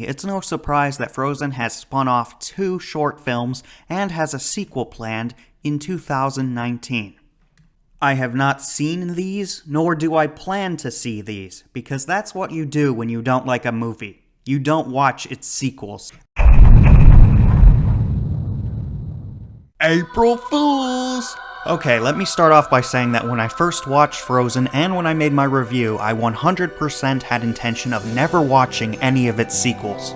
It's no surprise that Frozen has spun off 2 short films and has a sequel planned in 2019. I have not seen these, nor do I plan to see these, because that's what you do when you don't like a movie. You don't watch its sequels. April Fools! Okay, let me start off by saying that when I first watched Frozen and when I made my review, I 100% had intention of never watching any of its sequels.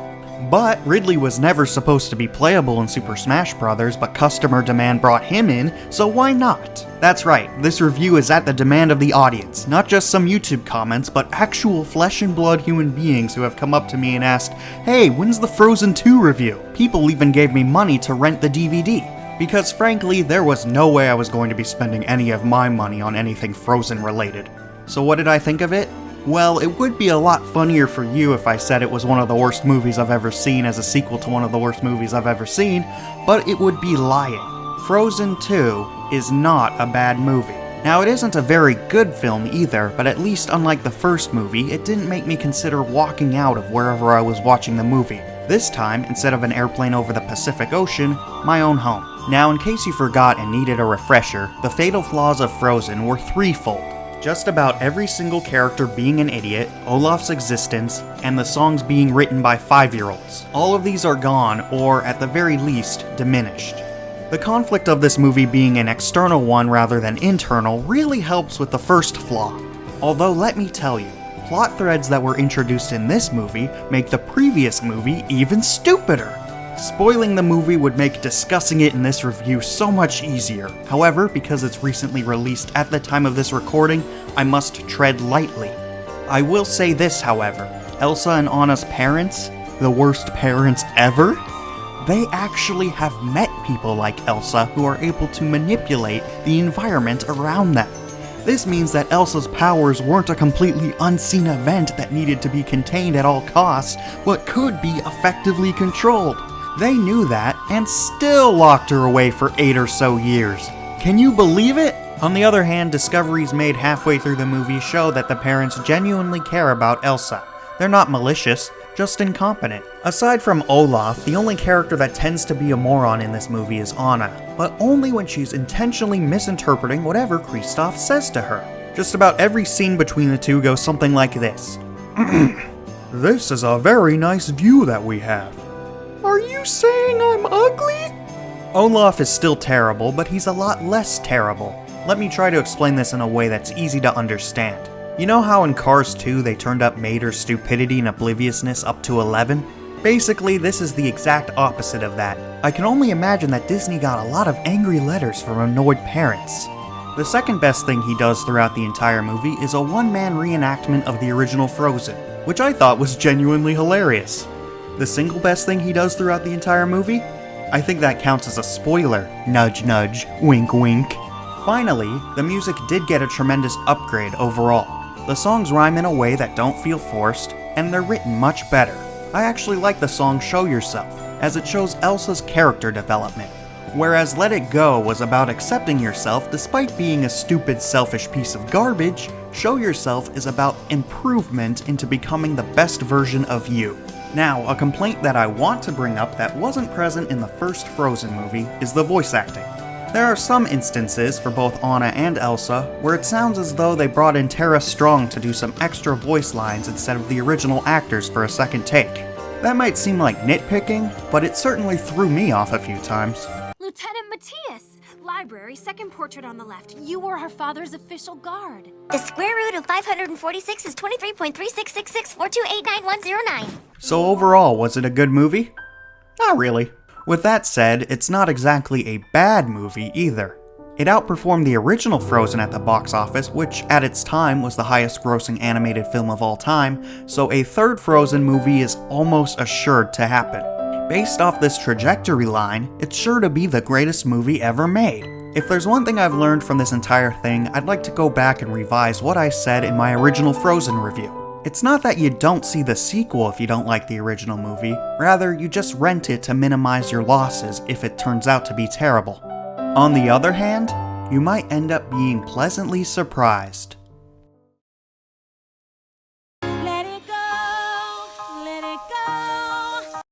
But Ridley was never supposed to be playable in Super Smash Bros., but customer demand brought him in, so why not? That's right, this review is at the demand of the audience, not just some YouTube comments, but actual flesh and blood human beings who have come up to me and asked, "Hey, when's the Frozen 2 review?" People even gave me money to rent the DVD. Because frankly, there was no way I was going to be spending any of my money on anything Frozen related. So what did I think of it? Well, it would be a lot funnier for you if I said it was one of the worst movies I've ever seen as a sequel to one of the worst movies I've ever seen, but it would be lying. Frozen 2 is not a bad movie. Now, it isn't a very good film either, but at least unlike the first movie, it didn't make me consider walking out of wherever I was watching the movie. This time, instead of an airplane over the Pacific Ocean, my own home. Now, in case you forgot and needed a refresher, the fatal flaws of Frozen were threefold. Just about every single character being an idiot, Olaf's existence, and the songs being written by 5-year-olds. All of these are gone, or at the very least, diminished. The conflict of this movie being an external one rather than internal really helps with the first flaw. Although let me tell you, plot threads that were introduced in this movie make the previous movie even stupider. Spoiling the movie would make discussing it in this review so much easier. However, because it's recently released at the time of this recording, I must tread lightly. I will say this, however, Elsa and Anna's parents, the worst parents ever, they actually have met people like Elsa who are able to manipulate the environment around them. This means that Elsa's powers weren't a completely unseen event that needed to be contained at all costs, but could be effectively controlled. They knew that, and still locked her away for 8 or so years. Can you believe it? On the other hand, discoveries made halfway through the movie show that the parents genuinely care about Elsa. They're not malicious, just incompetent. Aside from Olaf, the only character that tends to be a moron in this movie is Anna, but only when she's intentionally misinterpreting whatever Kristoff says to her. Just about every scene between the two goes something like this. This is a very nice view that we have. Are you saying I'm ugly? Olaf is still terrible, but he's a lot less terrible. Let me try to explain this in a way that's easy to understand. You know how in Cars 2 they turned up Mater's stupidity and obliviousness up to 11? Basically, this is the exact opposite of that. I can only imagine that Disney got a lot of angry letters from annoyed parents. The second best thing he does throughout the entire movie is a one-man reenactment of the original Frozen, which I thought was genuinely hilarious. The single best thing he does throughout the entire movie? I think that counts as a spoiler. Nudge nudge, wink wink. Finally, the music did get a tremendous upgrade overall. The songs rhyme in a way that don't feel forced, and they're written much better. I actually like the song Show Yourself, as it shows Elsa's character development. Whereas Let It Go was about accepting yourself despite being a stupid, selfish piece of garbage, Show Yourself is about improvement into becoming the best version of you. Now, a complaint that I want to bring up that wasn't present in the first Frozen movie is the voice acting. There are some instances, for both Anna and Elsa, where it sounds as though they brought in Tara Strong to do some extra voice lines instead of the original actors for a second take. That might seem like nitpicking, but it certainly threw me off a few times. Lieutenant Matthias! Library, second portrait on the left. You were her father's official guard. The square root of 546 is 23.366642899109. So overall, was it a good movie? Not really. With that said, it's not exactly a bad movie either. It outperformed the original Frozen at the box office, which at its time was the highest grossing animated film of all time, so a third Frozen movie is almost assured to happen. Based off this trajectory line, it's sure to be the greatest movie ever made. If there's one thing I've learned from this entire thing, I'd like to go back and revise what I said in my original Frozen review. It's not that you don't see the sequel if you don't like the original movie, rather you just rent it to minimize your losses if it turns out to be terrible. On the other hand, you might end up being pleasantly surprised.